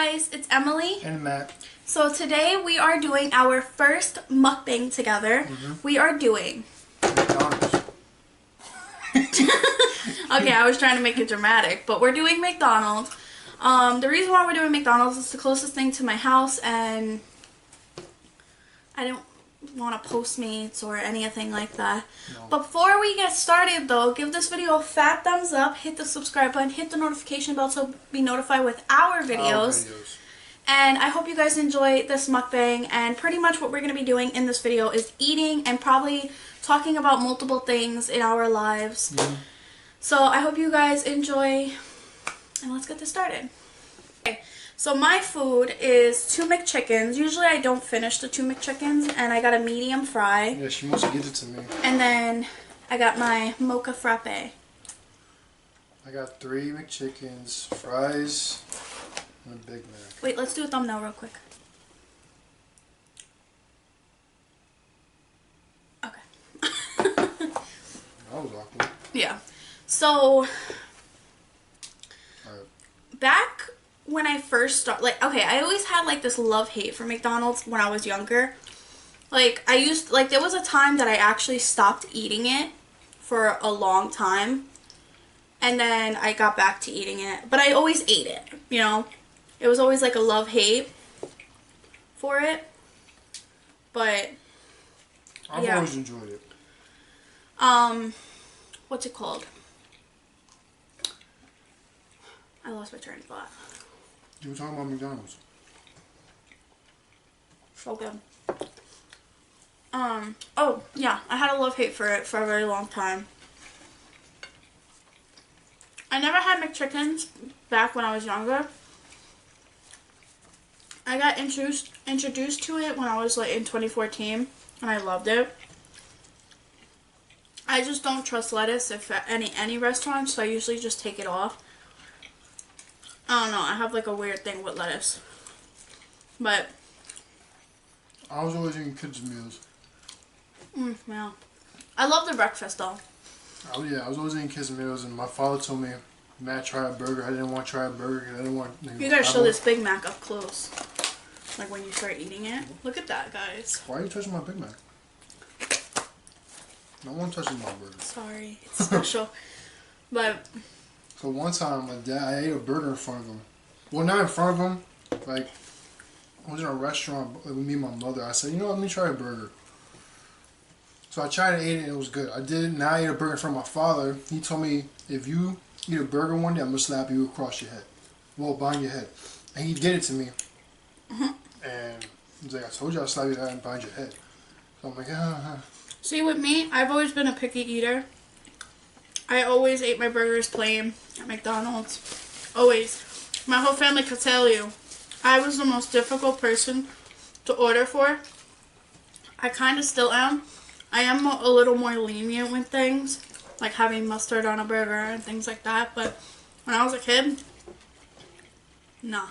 guys, it's Emily and Matt. So today we are doing our first mukbang together. We are doing McDonald's. Okay, I was trying to make it dramatic, but we're doing McDonald's. The reason why we're doing McDonald's is the closest thing to my house, and I don't want to Postmates or anything like that. No. Before we get started though, give this video a fat thumbs up, hit the subscribe button, hit the notification bell to be notified with our videos. And I hope you guys enjoy this mukbang, and pretty much what we're going to be doing in this video is eating and probably talking about multiple things in our lives. So I hope you guys enjoy, and let's get this started. Okay. So my food is 2 McChickens. Usually I don't finish the 2 McChickens, and I got a medium fry. Yeah, she must give it to me. And then I got my mocha frappe. I got 3 McChickens, fries, and a Big Mac. Wait, let's do a thumbnail real quick. Okay. That was awkward. Yeah. So, back when I first started, like, okay, I always had, like, this love-hate for McDonald's when I was younger. Like, there was a time that I actually stopped eating it for a long time. And then I got back to eating it. But I always ate it, you know? It was always, like, a love-hate for it. But, I've always enjoyed it. What's it called? I lost my train of thought. You were talking about McDonald's. So good. Oh, yeah. I had a love-hate for it for a very long time. I never had McChickens back when I was younger. I got introduced to it when I was, like, in 2014, and I loved it. I just don't trust lettuce at any restaurant, so I usually just take it off. I don't know, I have like a weird thing with lettuce. But I was always eating kids' meals. Yeah. I love the breakfast though. Oh yeah, I was always eating kids' meals, and my father told me, Matt, try a burger. I didn't want to try a burger. I didn't want. You gotta show this Big Mac up close. Like when you start eating it. Look at that, guys. Why are you touching my Big Mac? No one touches my burger. Sorry, it's special. But so one time, my dad, I ate a burger in front of him. Well, not in front of him. Like, I was in a restaurant with me and my mother. I said, you know what, let me try a burger. So I tried to eat it, and it was good. I did it. Now I ate a burger in front of my father. He told me, if you eat a burger one day, I'm going to slap you across your head. Well, behind your head. And he did it to me. And he's like, I told you I'll slap you behind your head. So I'm like, See, with me, I've always been a picky eater. I always ate my burgers plain at McDonald's. Always. My whole family could tell you. I was the most difficult person to order for. I kind of still am. I am a little more lenient with things, like having mustard on a burger and things like that. But when I was a kid, nah.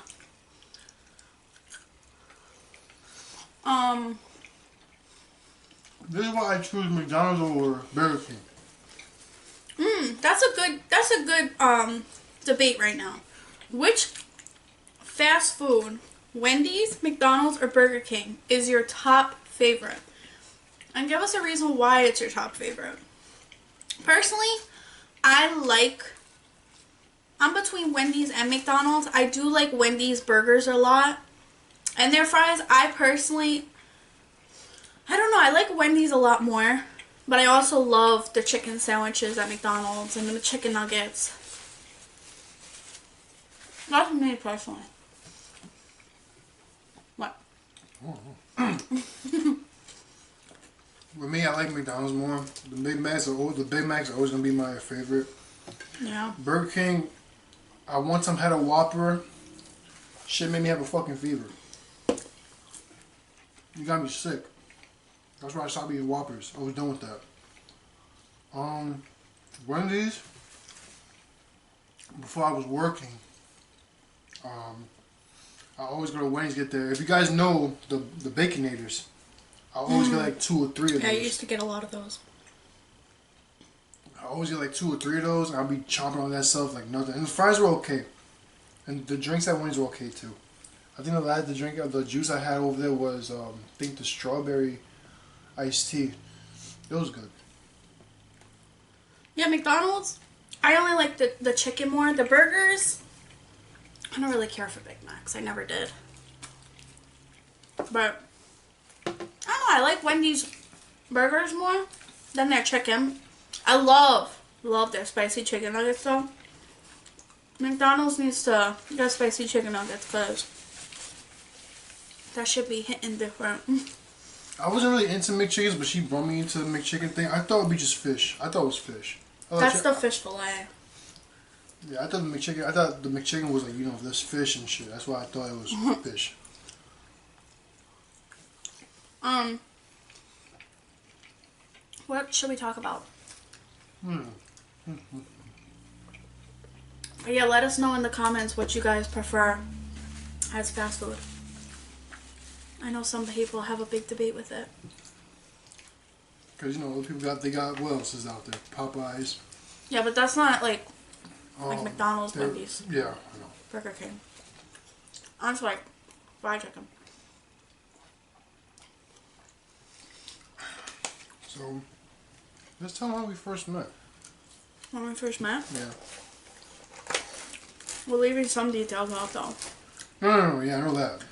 This is why I choose McDonald's over Burger King. That's a good debate right now. Which fast food, Wendy's, McDonald's, or Burger King, is your top favorite? And give us a reason why it's your top favorite. Personally, I'm between Wendy's and McDonald's. I do like Wendy's burgers a lot. And their fries, I don't know, I like Wendy's a lot more. But I also love the chicken sandwiches at McDonald's and the chicken nuggets. That's me personally. What? With me, I like McDonald's more. The Big Macs are always gonna be my favorite. Yeah. Burger King, I one time had a Whopper. Shit made me have a fucking fever. You got me sick. That's why I stopped eating Whoppers. I was done with that. Wendy's, before I was working, I always go to Wendy's to get there. If you guys know the Baconators, I always get like 2 or 3 of those. Yeah, I used to get a lot of those. I always get like 2 or 3 of those, and I'll be chomping on that stuff like nothing. And the fries were okay. And the drinks at Wendy's were okay too. I think the juice I had over there was I think the strawberry iced tea. It was good. Yeah, McDonald's, I only like the chicken more. The burgers, I don't really care for Big Macs. I never did. But, I don't know, I like Wendy's burgers more than their chicken. I love their spicy chicken nuggets though. McDonald's needs to get spicy chicken nuggets because that should be hitting different. I wasn't really into McChickens, but she brought me into the McChicken thing. I thought it would be just fish. I thought it was fish. That's the fish fillet. Yeah, I thought the McChicken was like, you know, this fish and shit. That's why I thought it was fish. What should we talk about? Yeah, let us know in the comments what you guys prefer as fast food. I know some people have a big debate with it. Because, you know, other people they got, what else is out there? Popeyes. Yeah, but that's not like McDonald's, Wendy's. Yeah, I know. Burger King. I'm just like fried chicken. So, let's tell them how we first met. When we first met? Yeah. We're leaving some details out though. No, yeah, I know that.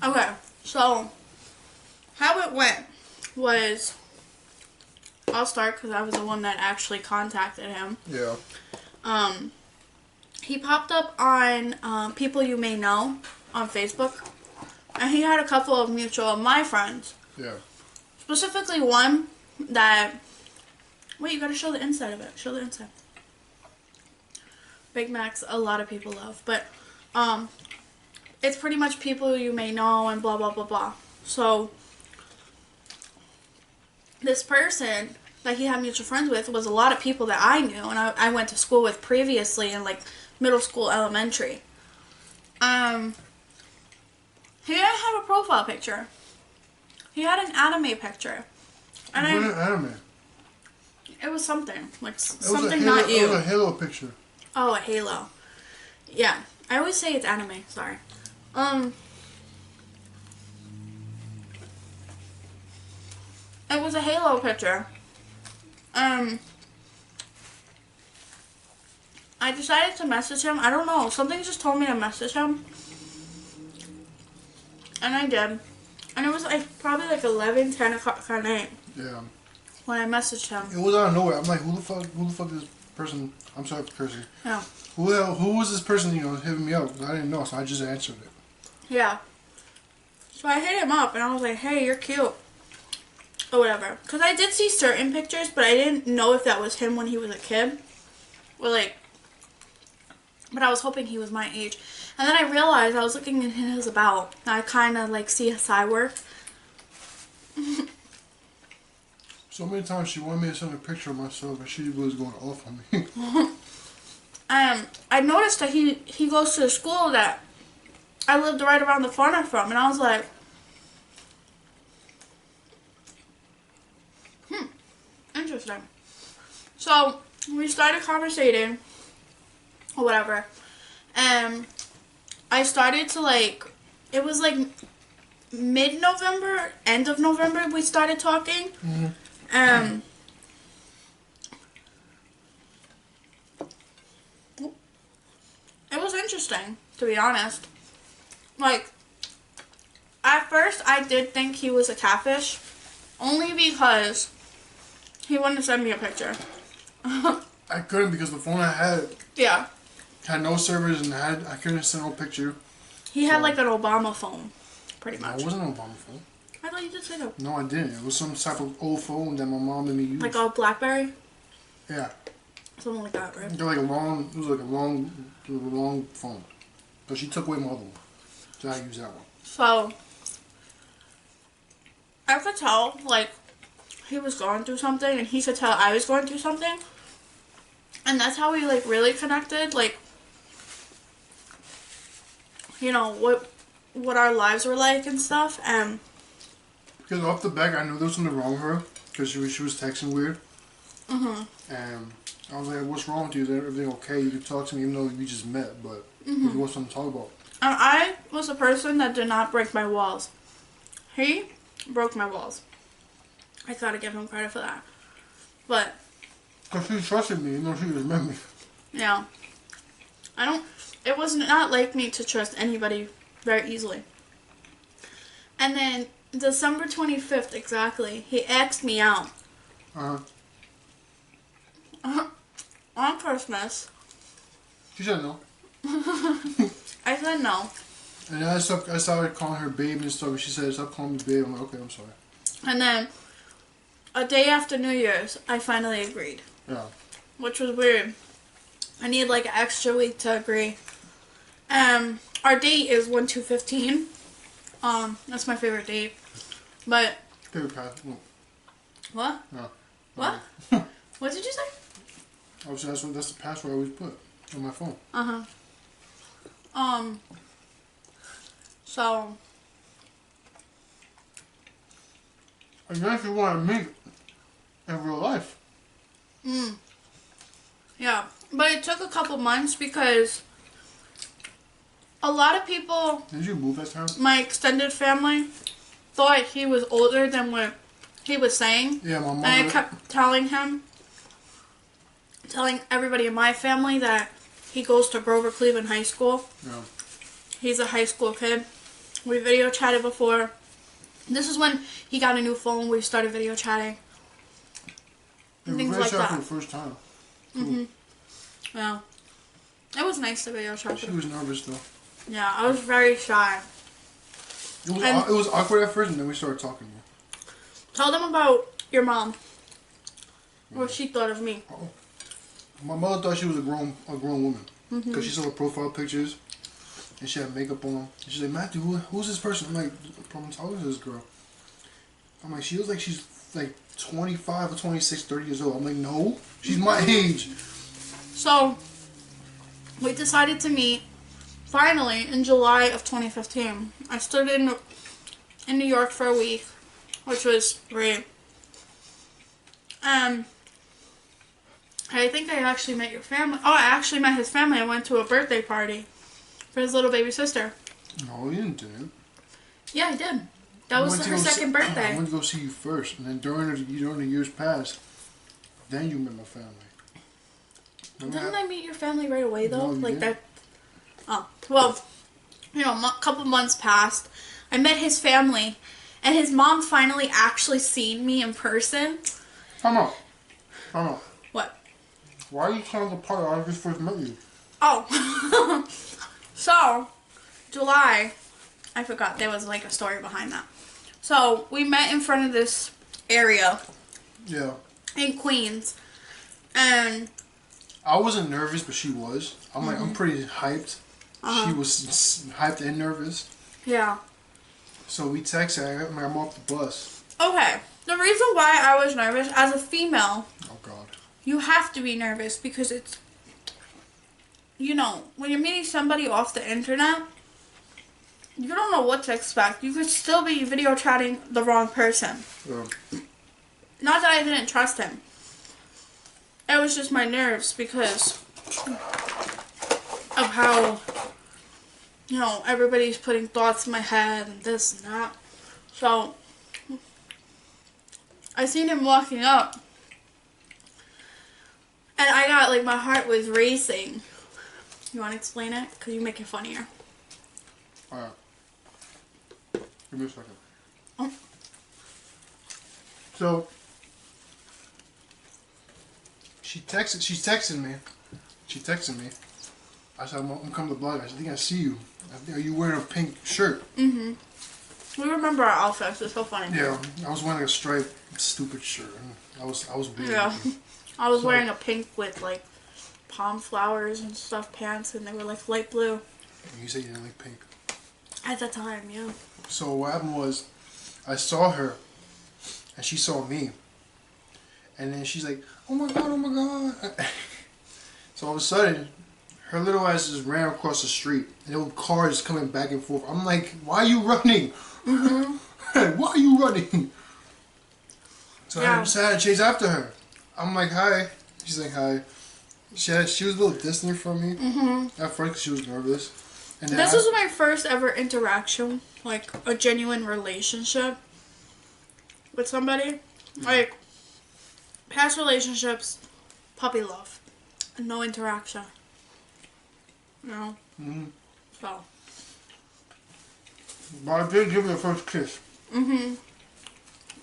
Okay, so how it went was, I'll start because I was the one that actually contacted him. Yeah. He popped up on People You May Know on Facebook, and he had a couple of mutual of my friends. Yeah. Specifically one that, wait, you gotta show the inside of it. Show the inside. Big Macs, a lot of people love, but it's pretty much people you may know and blah blah blah blah. So this person that he had mutual friends with was a lot of people that I knew and I went to school with previously in like middle school, elementary. He didn't have a profile picture. He had an anime picture. And What an anime? It was something like It something not you. It was a Halo picture. Oh, a Halo. Yeah. I always say it's anime. Sorry. It was a Halo picture. I decided to message him. I don't know. Something just told me to message him. And I did. And it was like probably like 11, 10 o'clock at night. Yeah. When I messaged him. It was out of nowhere. I'm like, who the fuck is this person? I'm sorry for cursing. Yeah. Who was this person, you know, hitting me up? I didn't know, so I just answered it. Yeah. So I hit him up and I was like, hey, you're cute. Or whatever. Because I did see certain pictures, but I didn't know if that was him when he was a kid. Or like, but I was hoping he was my age. And then I realized I was looking at his about. And I kind of like see his side work. So many times she wanted me to send a picture of myself and she was going off on me. I noticed that he goes to the school that I lived right around the corner from. And I was like, interesting. So we started conversating or whatever. And I started to like, it was like mid-November, end of November we started talking. Mm-hmm. It was interesting, to be honest. Like, at first I did think he was a catfish, only because he wouldn't send me a picture. I couldn't because the phone I had Yeah. had no servers and I couldn't send no picture. He had like an Obama phone, pretty much. No, it wasn't an Obama phone. I thought you did say that. No, I didn't. It was some type of old phone that my mom and me used. Like a BlackBerry? Yeah. Something like that, right? It was like a long phone. So she took away my other one. So I used that one. So, I could tell, like, he was going through something, and he could tell I was going through something. And that's how we, like, really connected, like, you know, what our lives were like and stuff, and... Because off the back, I knew there was something wrong with her, because she was texting weird. Mm-hmm. And I was like, what's wrong with you? Is everything okay? You can talk to me even though we just met, but if you want something to talk about. And I was a person that did not break my walls. He broke my walls. I gotta give him credit for that. But Because she trusted me, even though she was met me. yeah, it was not like me to trust anybody very easily. And then December 25th exactly, he asked me out. On Christmas. She said no. I said no. And I started calling her babe and stuff. She said, stop calling me babe. I'm like, okay, I'm sorry. And then a day after New Year's, I finally agreed. Yeah. Which was weird. I need like an extra week to agree. Our date is 1/2/15. That's my favorite date. But Favorite pass. No. what? No. What? What did you say? That's the password I always put on my phone. So I guess you want to meet in real life. yeah. But it took a couple months because a lot of people, Did you move that time? my extended family, thought he was older than what he was saying. Yeah, my mother. And I kept telling everybody in my family that he goes to Grover Cleveland High School. Yeah. He's a high school kid. We video chatted before. This is when he got a new phone. We started video chatting. Yeah, Things we like that. for the first time. Yeah. It was nice to video chat. She was nervous though. Yeah, I was very shy. It was awkward at first, and then we started talking. Tell them about your mom. What she thought of me. Oh. My mother thought she was a grown woman because she saw her profile pictures and she had makeup on. And she's like, Matthew, who's this person? I'm like, how old is this girl? I'm like, she looks like she's like 25 or 26, 30 years old. I'm like, no, she's my age. So, we decided to meet finally in July of 2015. I stood in New York for a week, which was great. I think I actually met your family. Oh, I actually met his family. I went to a birthday party for his little baby sister. No, you didn't. Yeah, I did. That was her second birthday. I went to go see you first, and then during the years past, then you met my family. Didn't I meet your family right away though? No, you like didn't. that. Oh, well, a couple months passed. I met his family, and his mom finally actually seen me in person. Come on. What? Why are you telling the part I just first met you? Oh. So, July, I forgot there was like a story behind that. So, we met in front of this area. Yeah. In Queens. And I wasn't nervous, but she was. I'm like, I'm pretty hyped. She was hyped and nervous. yeah. So we texted. I'm off the bus. Okay. The reason why I was nervous as a female, Oh God. you have to be nervous because it's, when you're meeting somebody off the internet, you don't know what to expect. You could still be video chatting the wrong person. Yeah. Not that I didn't trust him. It was just my nerves because of how, everybody's putting thoughts in my head and this and that. So, I seen him walking up. And I got, my heart was racing. You want to explain it? Because you make it funnier. Alright. Give me a second. Oh. So, she's texting me. I said, I'm coming to the blog. I think I see you. Are you wearing a pink shirt? Mm-hmm. We remember our outfits. It's so funny. Yeah. I was wearing a striped, stupid shirt. I was weird. Yeah. I was wearing a pink with, palm flowers and stuff pants, and they were, light blue. You said you didn't like pink. At the time, yeah. So what happened was, I saw her, and she saw me. And then she's like, oh my God. So all of a sudden, her little ass just ran across the street. And there were cars coming back and forth. I'm like, why are you running? Mm-hmm. Why are you running? So Yeah. I decided to chase after her. I'm like, hi. She's like, hi. She was a little distant from me at first because she was nervous. And this was my first ever interaction, like a genuine relationship with somebody. Like, past relationships, puppy love, no interaction. You know? Mm-hmm. So. But I did give you the first kiss. Mm-hmm.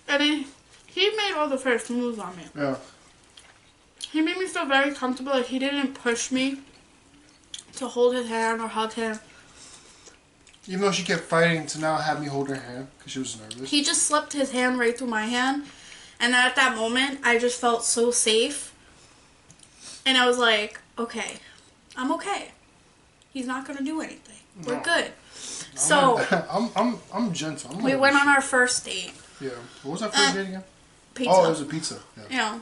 And he made all the first moves on me. Yeah. He made me feel very comfortable. Like, he didn't push me to hold his hand or hug him. Even though she kept fighting to now have me hold her hand because she was nervous. He just slipped his hand right through my hand. And then at that moment, I just felt so safe. And I was like, okay, I'm okay. He's not going to do anything. We're good. So, I'm gentle. we went on our first date. Yeah. What was our first date again? Pizza. Oh, it was a pizza. Yeah. You know,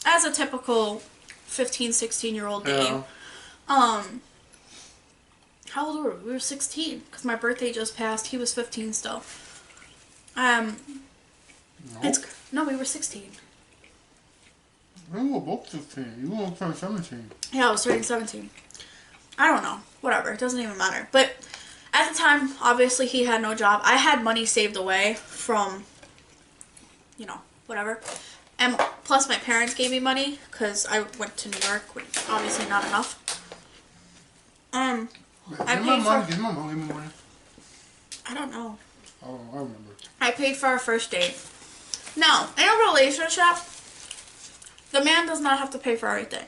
as a typical 15, 16-year-old date. Yeah. How old were we? We were 16 because my birthday just passed. He was 15 still. No, we were 16. We were both 15. You were turning 17. Yeah, I was turning 17. I don't know. Whatever. It doesn't even matter. But at the time, obviously, he had no job. I had money saved away from, you know, whatever. And plus, my parents gave me money because I went to New York with obviously not enough. I paid for... Did my mom give me money? I don't know. Oh, I remember. I paid for our first date. Now, in a relationship, the man does not have to pay for everything.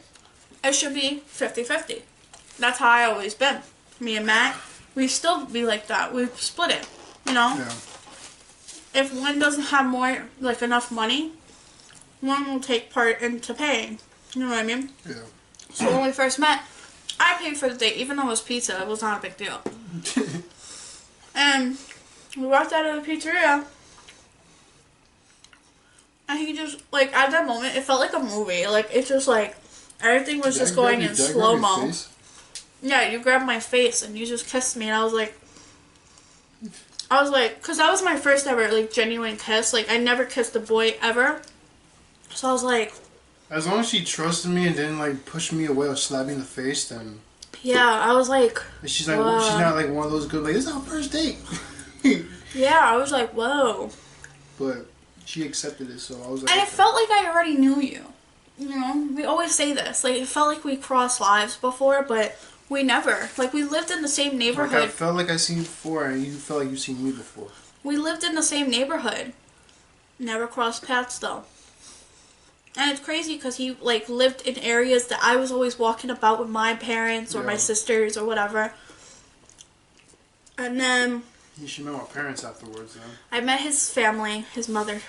It should be 50-50. That's how I always been. Me and Matt, we still be like that. We split it, you know? Yeah. If one doesn't have more, like, enough money, one will take part into paying. You know what I mean? Yeah. So when we first met, I paid for the date. Even though it was pizza, it was not a big deal. And we walked out of the pizzeria. And he just, like, at that moment, it felt like a movie. Like, it just, like, everything was just going in slow-mo. Yeah, you grabbed my face and you just kissed me. And I was like, because that was my first ever, like, genuine kiss. Like, I never kissed a boy ever. So I was like... As long as she trusted me and didn't, like, push me away or slap me in the face, then... Yeah, I was like... She's like, she's not, like, one of those good, like, this is our first date. Yeah, I was like, whoa. But she accepted it, so I was like... And it felt like I already knew you. You know, we always say this. Like, it felt like we crossed lives before, but we never. Like, we lived in the same neighborhood. Like, I felt like I seen you before, and you felt like you seen me before. We lived in the same neighborhood. Never crossed paths, though. And it's crazy because he, like, lived in areas that I was always walking about with my parents or my sisters or whatever. And then... You should met my parents afterwards, then. I met his family, his mother,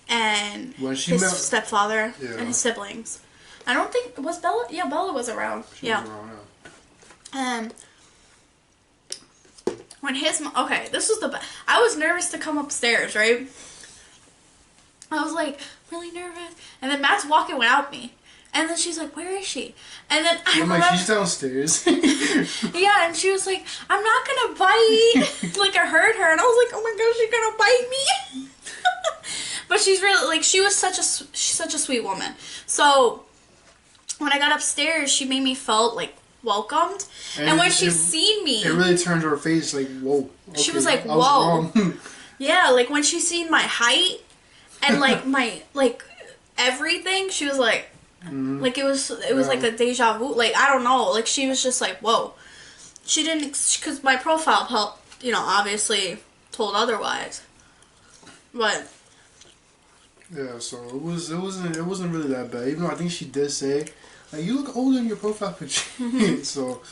and his stepfather, and his siblings. I don't think... Was Bella? Yeah, Bella was around. She was around, yeah. When his... Okay, this was the... I was nervous to come upstairs, right? I was, like, really nervous. And then Matt's walking without me. And then she's like, where is she? And then I remember... like, she's downstairs. Yeah, and she was like, I'm not gonna bite. Like, I heard her, and I was like, oh my gosh, she's gonna bite me. But she's really, like, she's such a sweet woman. So, when I got upstairs, she made me felt, like, welcomed. And when she seen me... It really turned her face, like, whoa. Okay, she was like, whoa. Yeah, like, when she seen my height... And, like, my, like, everything, she was like, like, it was like a deja vu. Like, I don't know. Like, she was just like, whoa. She didn't, because my profile, you know, obviously told otherwise. But. Yeah, so it wasn't really that bad. Even though I think she did say, like, you look older in your profile picture. So.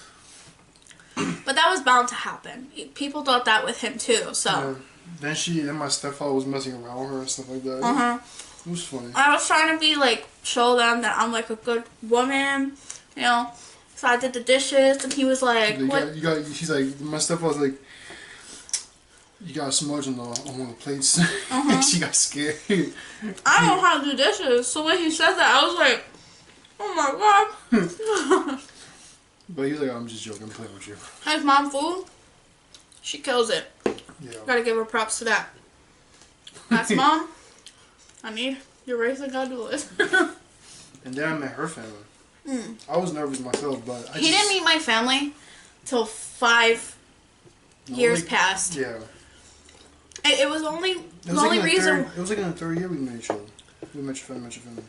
But that was bound to happen. People thought that with him, too, so. Yeah. Then my stepfather was messing around with her and stuff like that. It was funny. I was trying to be, like, show them that I'm, like, a good woman, you know. So I did the dishes, and he was like, he's like, my stepfather's like, you got a smudge on one of the plates. She got scared. I don't know how to do dishes. So when he said that, I was like, oh my god. But he was like, I'm just joking, I'm playing with you. His mom food, she kills it. Yeah. Gotta give her props to that. That's mom. I need your raising God to list. And then I met her family. I was nervous myself, but he didn't meet my family till 5 years passed. Yeah. It was only the only reason. It was like in the third year we met each other. We met your family.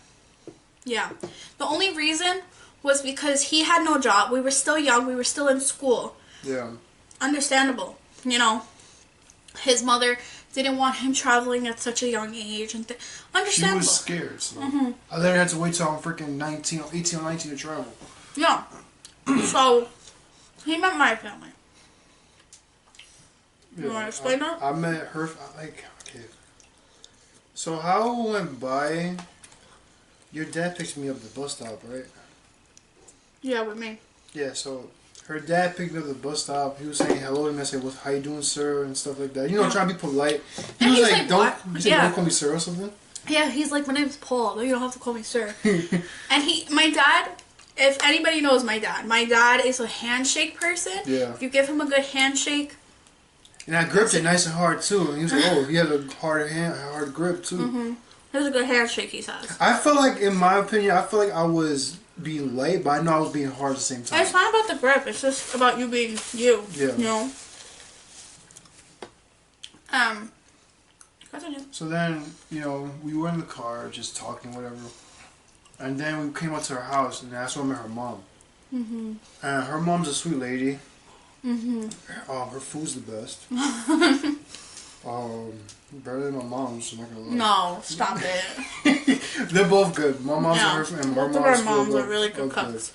Yeah, the only reason was because he had no job. We were still young. We were still in school. Yeah. Understandable, you know. His mother didn't want him traveling at such a young age, and understandable. She was scared. So I literally had to wait till I'm freaking 18 or 19 to travel. Yeah. So he met my family. Yeah, You want to explain that? I met her, like, okay. So how it went by, your dad picked me up at the bus stop, right? Yeah, with me. Yeah, so her dad picked me up at the bus stop. He was saying hello to me. I said, "How you doing, sir?" and stuff like that. You know, trying to be polite. He And was he's like, like, "Don't," what? he said, Yeah. "Don't call me sir" or something. Yeah, he's like, my name's Paul. You don't have to call me sir. And my dad, if anybody knows my dad is a handshake person. Yeah. If you give him a good handshake. And I gripped it nice and hard too. And he was like, "Oh, he had a hard grip too." Mm-hmm. It was a good handshake, he says. I feel like, in my opinion, I was being late, but I know I was being hard at the same time. And it's not about the grip. It's just about you being you. Yeah. You know? Continue. So then, we were in the car just talking, whatever. And then we came up to her house, and that's when I met her mom. Mm-hmm. And her mom's a sweet lady. Mm-hmm. Her food's the best. Better than my mom's, I'm not gonna lie. No, stop it. They're both good. My mom's and her both of our moms are really good cooks.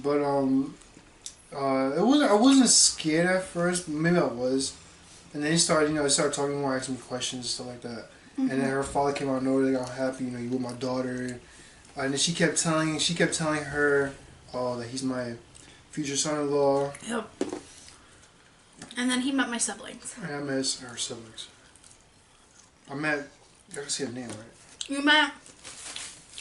But I wasn't scared at first. Maybe I was. And then he started talking more, asking me questions and stuff like that. Mm-hmm. And then her father came out of nowhere, like, "I'm happy, you with my daughter." And then she kept telling her, that he's my future son-in-law. Yep. And then he met my siblings. And I met her siblings. I can see her name, right?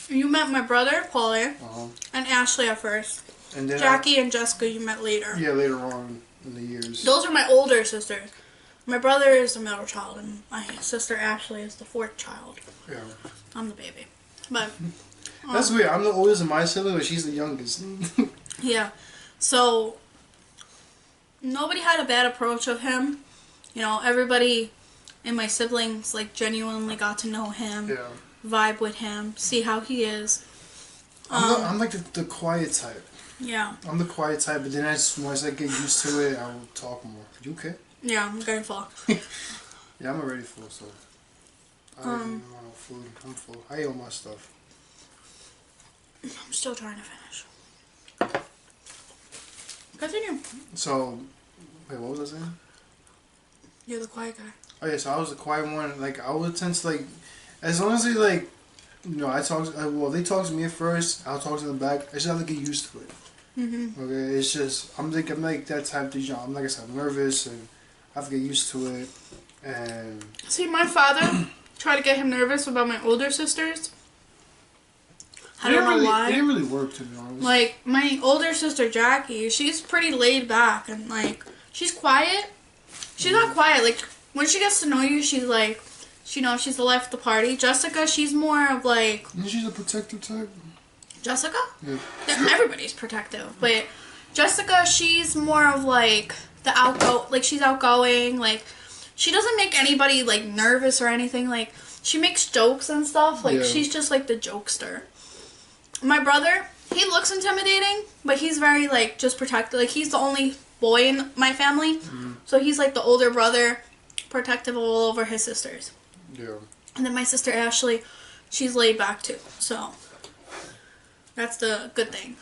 You met my brother, Paulie, Uh-huh. and Ashley at first. And then Jackie and Jessica you met later. Yeah, later on in the years. Those are my older sisters. My brother is the middle child, and my sister Ashley is the fourth child. Yeah. I'm the baby. But that's weird. I'm the oldest of my siblings, but she's the youngest. Yeah. So nobody had a bad approach of him. Everybody in my siblings genuinely got to know him, Yeah. vibe with him, see how he is. I'm like the quiet type. Yeah. I'm the quiet type, but then once I get used to it, I will talk more. You okay? Yeah, I'm getting full. Yeah, I'm already full, so I don't want no food. I'm full. I ate all my stuff. I'm still trying to finish. Continue. So, wait, what was I saying? You're the quiet guy. Oh yeah, so I was the quiet one. I would tend to as long as they I talk. Well, they talk to me at first. I'll talk to them back. I just have to get used to it. Mm-hmm. Okay, it's just I'm like that type of I'm like I said, I'm nervous and I have to get used to it. And see, my father tried to get him nervous about my older sisters. I don't know why. It didn't really work, to be honest. My older sister Jackie, she's pretty laid back and she's quiet. She's not quiet. When she gets to know you, she's she's the life of the party. Jessica, she's more of Isn't she the protective type? Jessica? Yeah. Everybody's protective, but Jessica, she's more of she's outgoing. She doesn't make anybody nervous or anything. She makes jokes and stuff. Yeah. She's just the jokester. My brother, he looks intimidating, but he's very just protective. He's the only boy in my family, so he's the older brother, protective all over his sisters. Yeah. And then my sister Ashley, she's laid back too. So that's the good thing.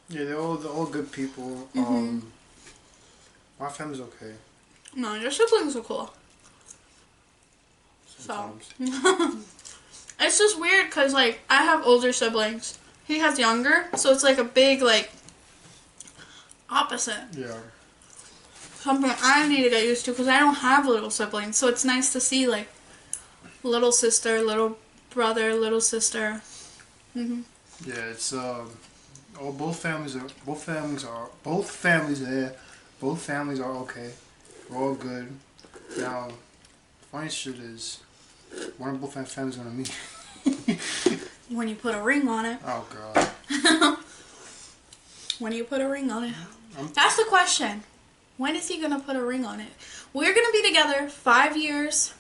Yeah, they're all good people. Mm-hmm. My family's okay. No, your siblings are cool. Sometimes. So it's just weird because I have older siblings. He has younger, so it's a big opposite. Yeah. Something I need to get used to because I don't have little siblings. So it's nice to see little sister, little brother, little sister. Mhm. Yeah, it's both families are okay. We're all good. Now, funny shit is, one of both families gonna meet. When you put a ring on it. Oh god. When you put a ring on it. That's the question. When is he gonna put a ring on it? We're gonna be together 5 years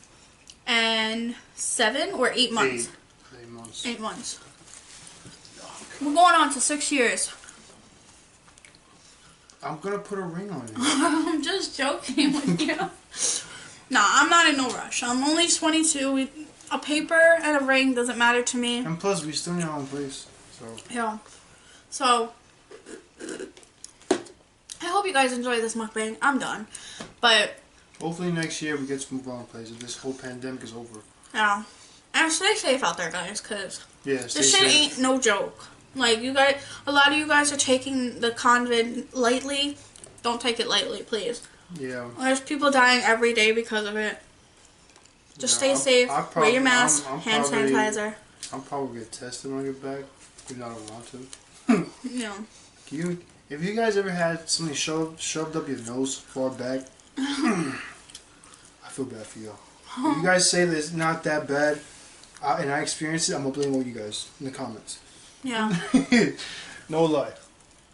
and 7 or 8 months. 8 months. 8 months. We're going on to 6 years. I'm gonna put a ring on it. I'm just joking with you. Nah, I'm not in no rush. I'm only 22. A paper and a ring doesn't matter to me. And plus, we still need our own place. So. Yeah. So, I hope you guys enjoy this mukbang. I'm done. But hopefully next year we get to move on place if this whole pandemic is over. yeah. And stay safe out there, guys, because this shit ain't no joke. Like, you guys, a lot of you guys are taking the COVID lightly. Don't take it lightly, please. Yeah. There's people dying every day because of it. Just stay safe. Wear your mask. Hand sanitizer. I'll probably get tested when I get back. Even though I don't want to. Yeah. If you guys ever had something shoved up your nose far back, I feel bad for you. If you guys say that it's not that bad, and I experienced it, I'm gonna blame all you guys in the comments. Yeah. No lie.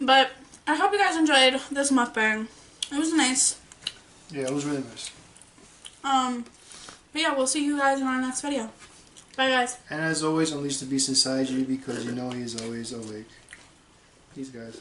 But I hope you guys enjoyed this mukbang. It was nice. Yeah, it was really nice. But yeah, we'll see you guys in our next video. Bye, guys. And as always, unleash the beast inside you because you know he is always awake. Peace, guys.